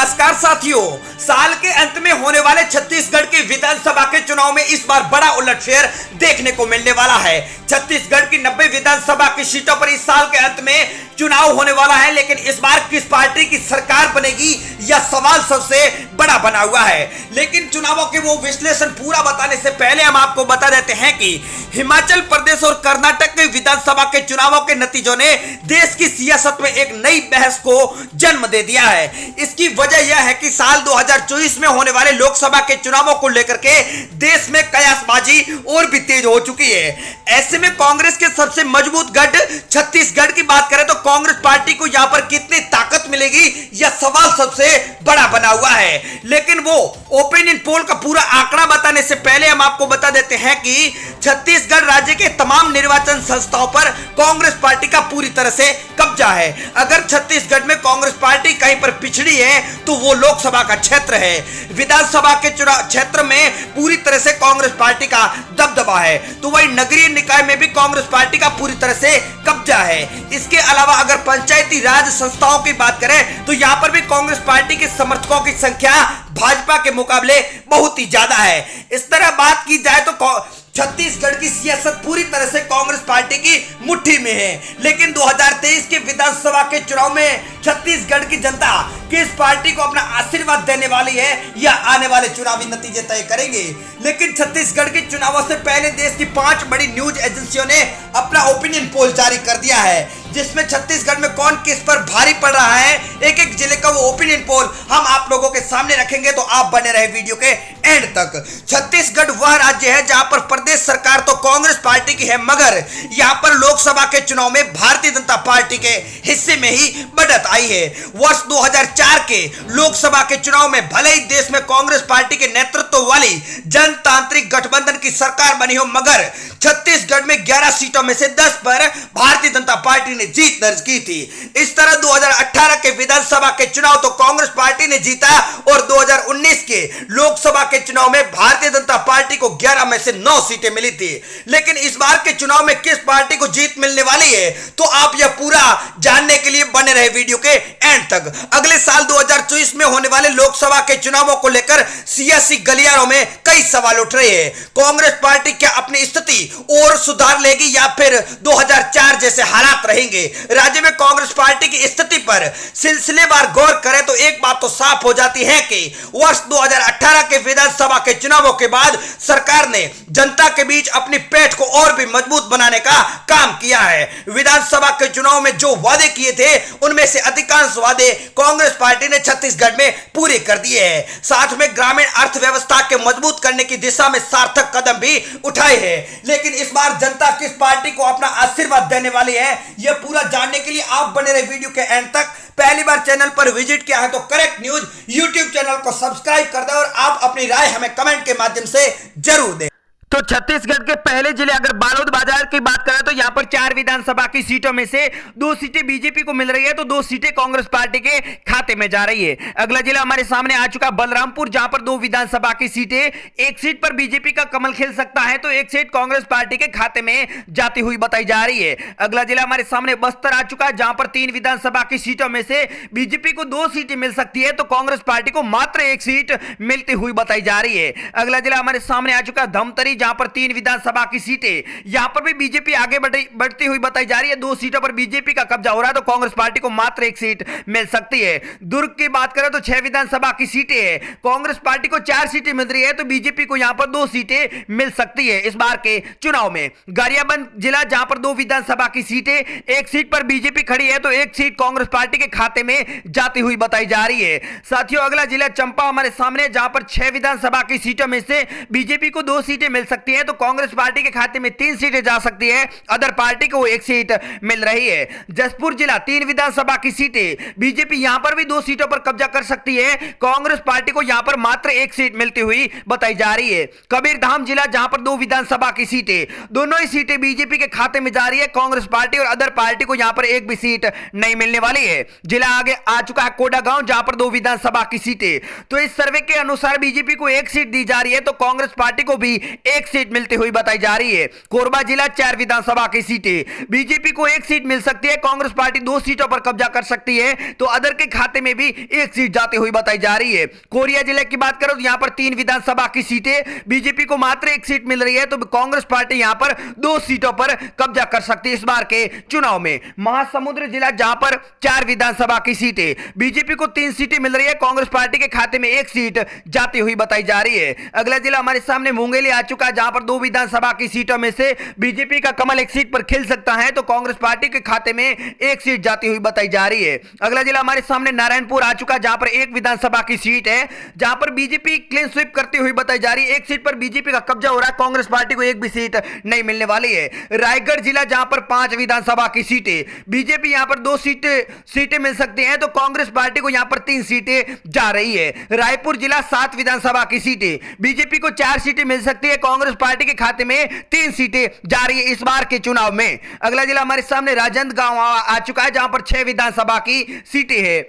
नमस्कार साथियों, साल के अंत में होने वाले छत्तीसगढ़ के विधानसभा के चुनाव में इस बार बड़ा उलटफेर देखने को मिलने वाला है। छत्तीसगढ़ की 90 विधानसभा की सीटों पर इस साल के अंत में चुनाव होने वाला है, लेकिन इस बार किस पार्टी की सरकार बनेगी यह सवाल सबसे बड़ा बना हुआ है। लेकिन चुनावों के वो विश्लेषण पूरा बताने से पहले हम आपको बता देते हैं कि हिमाचल प्रदेश और कर्नाटक के विधानसभा के चुनावों के नतीजों ने देश की सियासत में एक नई बहस को जन्म दे दिया है। इसकी वजह यह है कि साल 2024 में होने वाले लोकसभा के चुनावों को लेकर के देश में कयासबाजी और भी तेज हो चुकी है। ऐसे में कांग्रेस के सबसे मजबूत गढ़ छत्तीसगढ़ की बात करें तो कांग्रेस पार्टी को यहां पर कितनी ताकत मिलेगी यह सवाल सबसे बड़ा बना हुआ है। लेकिन वो ओपिनियन पोल का पूरा आंकड़ा बताने से पहले हम आपको बता देते हैं कि छत्तीसगढ़ राज्य के तमाम निर्वाचन संस्थाओं पर कांग्रेस पार्टी का पूरी तरह से कब्जा है। अगर छत्तीसगढ़ में कांग्रेस पार्टी कहीं पर पिछड़ी है तो वो लोकसभा का क्षेत्र है। विधानसभा के चुनाव क्षेत्र में पूरी तरह से कांग्रेस पार्टी का दबदबा है, तो वही नगरीय निकाय में भी कांग्रेस पार्टी का पूरी तरह से कब्जा है। इसके अलावा अगर पंचायती राज संस्थाओं की बात करें तो यहां पर भी कांग्रेस पार्टी के समर्थकों की संख्या भाजपा के मुकाबले बहुत ही ज्यादा है। इस तरह बात की जाए तो छत्तीसगढ़ की सियासत पूरी तरह से कांग्रेस पार्टी की मुट्ठी में है। लेकिन 2023 के विधानसभा के चुनाव में छत्तीसगढ़ की जनता किस पार्टी को अपना आशीर्वाद देने वाली है या आने वाले चुनावी नतीजे तय करेंगे। लेकिन छत्तीसगढ़ के चुनावों से पहले देश की 5 बड़ी न्यूज एजेंसियों ने अपना ओपिनियन पोल जारी कर दिया है, जिसमें छत्तीसगढ़ में कौन किस पर भारी पड़ रहा है एक एक जिले का वो ओपिनियन पोल हम आप लोगों के सामने रखेंगे, तो आप बने रहे वीडियो के एंड तक। छत्तीसगढ़ वह राज्य है जहां पर प्रदेश सरकार तो कांग्रेस पार्टी की है, मगर यहां पर लोकसभा के चुनाव में भारतीय जनता पार्टी के हिस्से में ही बढ़त आई है। वर्ष 2004 के लोकसभा के चुनाव में भले ही देश में कांग्रेस पार्टी के नेतृत्व वाली जनतांत्रिक गठबंधन की सरकार बनी हो, मगर छत्तीसगढ़ में 11 सीटों में से 10 पर भारतीय जनता पार्टी ने जीत दर्ज की थी। इस तरह 2018 के विधानसभा के चुनाव तो कांग्रेस पार्टी ने जीता और 2019 के लोकसभा के चुनाव में भारतीय जनता पार्टी को 11 में से 9 सीटें मिली थी। लेकिन इस बार के चुनाव में किस पार्टी को जीत मिलने वाली है, तो आप यह पूरा जानने के लिए बने रहे वीडियो के एंड तक। अगले साल 2024 में होने वाले लोकसभा के चुनावों को लेकर सियासी गलियारों में कई सवाल उठ रहे हैं। कांग्रेस पार्टी क्या अपनी स्थिति और सुधार लेगी या फिर 2004 जैसे हालात रहेंगे। राज्य में कांग्रेस पार्टी की स्थिति पर सिलसिलेवार गौर करें तो एक बात तो साफ हो जाती है कि वर्ष 2018 के विधानसभा के चुनावों के बाद सरकार ने जनता के बीच अपनी पेठ को और भी मजबूत बनाने का काम किया है। विधानसभा के चुनाव में जो वादे किए थे उनमें से अधिकांश वादे कांग्रेस पार्टी ने छत्तीसगढ़ में पूरे कर दिए हैं। साथ में ग्रामीण अर्थव्यवस्था के मजबूत करने की दिशा में सार्थक कदम भी उठाए हैं। लेकिन इस बार जनता किस पार्टी को अपना आशीर्वाद देने वाली है यह पूरा जानने के लिए आप बने रहे वीडियो के एंड तक। पहली बार चैनल पर विजिट किया है तो करेक्ट न्यूज यूट्यूब चैनल को सब्सक्राइब कर दें और आप अपनी राय हमें कमेंट के माध्यम से जरूर दें। तो छत्तीसगढ़ के पहले जिले अगर बालोद बाजार की बात करें तो यहां पर 4 विधानसभा की सीटों में से 2 सीटें बीजेपी को मिल रही है, तो 2 सीटें कांग्रेस पार्टी के खाते में जा रही है। अगला जिला हमारे सामने आ चुका बलरामपुर, जहां पर 2 विधानसभा की सीटें, एक सीट पर बीजेपी का कमल खिल सकता है तो एक सीट कांग्रेस पार्टी के खाते में जाती हुई बताई जा रही है। अगला जिला हमारे सामने बस्तर आ चुका है, जहां पर 3 विधानसभा की सीटों में से बीजेपी को 2 सीटें मिल सकती है तो कांग्रेस पार्टी को मात्र 1 सीट मिलती हुई बताई जा रही है। अगला जिला हमारे सामने आ चुका है धमतरी, जहां पर 3 विधानसभा की सीटें, यहां पर भी बीजेपी आगे बढ़ती हुई बताई जा रही है। 2 सीटों पर बीजेपी का कब्जा हो रहा है तो कांग्रेस पार्टी को मात्र 1 सीट मिल सकती है। दुर्ग की बात करें तो 6 विधानसभा की सीटें हैं, कांग्रेस पार्टी को 4 सीटें मिल रही है तो बीजेपी को यहां पर 2 सीटें मिल सकती है इस बार के चुनाव में। गरियाबंद जिला, जहां पर 2 विधानसभा की सीटें, एक सीट पर बीजेपी खड़ी है तो एक सीट कांग्रेस पार्टी के खाते में जाती हुई बताई जा रही है। साथियों अगला जिला चंपा हमारे सामने, जहां पर 6 विधानसभा की सीटों में से बीजेपी को 2 सीटें मिल सकती है तो कांग्रेस पार्टी के खाते में 3 सीटें जा सकती है, अदर पार्टी को 1 सीट मिल रही है। जसपुर जिला 3 विधानसभा की सीटें, बीजेपी यहां पर भी 2 सीटों पर कब्जा कर सकती है, कांग्रेस पार्टी को यहां पर मात्र 1 सीट मिलती हुई बताई जा रही है। कबीरधाम जिला, जहां पर 2 विधानसभा की सीटें, दोनों ही सीटें बीजेपी के खाते में जा रही है, कांग्रेस पार्टी और अदर पार्टी को यहां पर एक भी सीट नहीं मिलने वाली है। जिला आगे आ चुका है कोडागांव, जहां पर 2 विधानसभा की सीटें, तो इस सर्वे के अनुसार बीजेपी को 1 सीट दी जा रही है तो कांग्रेस पार्टी को भी एक सीट मिलती हुई बताई जा रही है। कोरबा जिला 4 विधानसभा की सीटें, बीजेपी को 1 सीट मिल सकती है, कांग्रेस पार्टी 2 सीटों पर कब्जा कर सकती है, तो अदर के खाते में भी 1 सीट जाती हुई बताई जा रही है। कोरिया जिले की बात करो तो यहां पर 3 विधानसभा की सीटें, बीजेपी को मात्र 1 सीट मिल रही है, तो कांग्रेस पार्टी यहां पर 2 सीटों पर कब्जा कर सकती है इस बार के चुनाव में। महासमुंद जिला जहां पर 4 विधानसभा की सीटें, बीजेपी को 3 सीटें मिल रही है, कांग्रेस पार्टी के खाते में 1 सीट जाती हुई बताई जा रही है। अगला जिला हमारे सामने मुंगेली आ चुका है, जहां पर 2 विधानसभा की सीटों में से बीजेपी का कमल 1 सीट पर खिल सकता है, तो कांग्रेस पार्टी के खाते में 1 सीट जाती हुई बताई जा रही है। अगला जिला हमारे सामने नारायणपुर आ चुका है, जहां पर 1 विधानसभा की सीट है, जहां पर बीजेपी क्लीन स्वीप करती हुई बताई जा रही है। 1 सीट पर बीजेपी का कब्जा हो रहा है, कांग्रेस पार्टी को 1 भी सीट नहीं मिलने वाली है। रायगढ़ जिला जहां पर 5 विधानसभा की सीटें, बीजेपी यहां पर 2 सीटें मिल सकती हैं, तो कांग्रेस पार्टी को यहां पर 3 सीटें जा रही है। रायपुर जिला 7 विधानसभा की सीटें, बीजेपी को 4 सीटें मिल सकती है, कांग्रेस पार्टी के खाते में 3 सीटें जा रही है इस बार के चुनाव में। अगला जिला हमारे सामने राजनांदगांव आ चुका है, जहां पर 6 विधानसभा की सीटें हैं,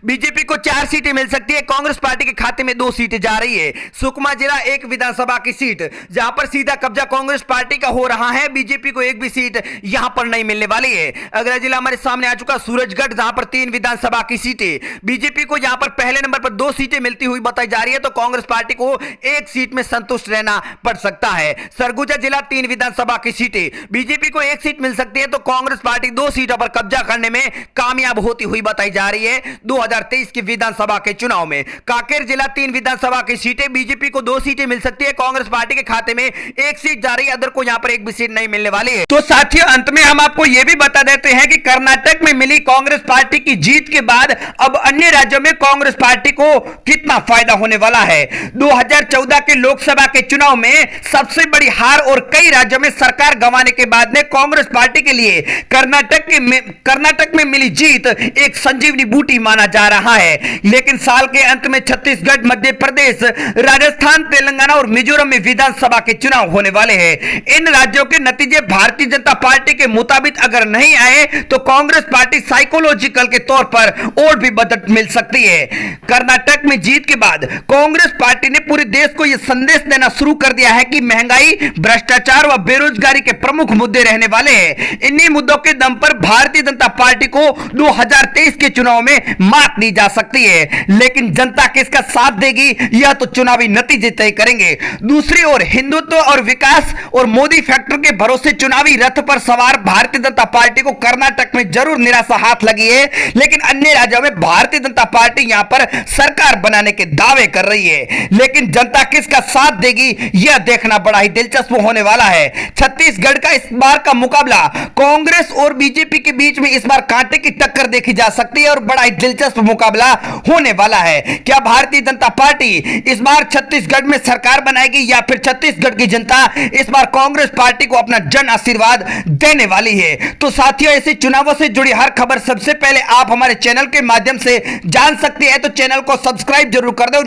बीजेपी को 4 सीटें मिल सकती है, कांग्रेस पार्टी के खाते में 2 सीटें जा रही है। सुकमा जिला 1 विधानसभा की सीट, जहां पर सीधा कब्जा कांग्रेस पार्टी का हो रहा है, बीजेपी को 1 भी सीट यहां पर नहीं मिलने वाली है। अगला जिला हमारे सामने आ चुका सूरजगढ़, जहां पर 3 विधानसभा की सीटें, बीजेपी को यहां पर पहले नंबर पर 2 सीटें मिलती हुई बताई जा रही है, तो कांग्रेस पार्टी को 1 सीट में संतुष्ट रहना पड़ सकता है। सरगुजा जिला 3 विधानसभा की सीटें, बीजेपी को 1 सीट मिल सकती है, तो कांग्रेस पार्टी 2 सीटों पर कब्जा करने में कामयाब होती हुई बताई जा रही है 2023 की विधानसभा के चुनाव में। कांकेर जिला 3 विधानसभा की सीटें, बीजेपी को 2 सीटें मिल सकती है, कांग्रेस पार्टी के खाते में 1 सीट जा रही है, अदर को यहां पर 1 भी सीट नहीं मिलने वाली है। तो साथियों, अंत में हम आपको यह भी बता देते हैं कि कर्नाटक में मिली कांग्रेस पार्टी की जीत के बाद अब अन्य राज्यों में कांग्रेस पार्टी को कितना फायदा होने वाला है। 2014 के लोकसभा के चुनाव में सबसे बड़ी हार और कई राज्यों में सरकार गंवाने के बाद में कांग्रेस पार्टी के लिए कर्नाटक में मिली जीत एक संजीवनी बूटी माना जा रहा है। लेकिन साल के अंत में छत्तीसगढ़, मध्य प्रदेश, राजस्थान, तेलंगाना और मिजोरम में विधानसभा के चुनाव होने वाले हैं। इन राज्यों के नतीजे भारतीय जनता पार्टी के मुताबिक अगर नहीं आए तो कांग्रेस पार्टी साइकोलॉजिकल के तौर पर और भी मदद मिल सकती है। कर्नाटक में जीत के बाद कांग्रेस पार्टी ने पूरे देश को यह संदेश देना शुरू कर दिया है कि महंगाई, भ्रष्टाचार व बेरोजगारी के प्रमुख मुद्दे रहने वाले हैं। इन्हीं मुद्दों के दम पर भारतीय जनता पार्टी को 2023 के चुनाव में मात दी जा सकती है, लेकिन जनता किसका साथ देगी यह तो चुनावी नतीजे तय करेंगे। दूसरी ओर हिंदुत्व और विकास और मोदी फैक्टर के भरोसे चुनावी रथ पर सवार भारतीय जनता पार्टी को कर्नाटक में जरूर निराशा हाथ लगी है, लेकिन अन्य राज्यों में भारतीय जनता पार्टी यहां पर सरकार बनाने के दावे कर रही है। लेकिन जनता किसका साथ देगी यह देखना बड़ा ही दिलचस्प होने वाला है। छत्तीसगढ़ का इस बार का मुकाबला कांग्रेस और बीजेपी के बीच में इस बार कांटे की टक्कर देखी जा सकती है और बड़ा ही दिलचस्प मुकाबला होने वाला है। क्या भारतीय जनता पार्टी इस बार छत्तीसगढ़ में सरकार बनाएगी या फिर छत्तीसगढ़ की जनता इस बार कांग्रेस पार्टी को अपना जन आशीर्वाद देने वाली है? तो साथियों, ऐसे चुनावों से जुड़ी हर खबर सबसे पहले आप हमारे चैनल के माध्यम से जान सकते हैं, तो चैनल को सब्सक्राइब जरूर कर दो।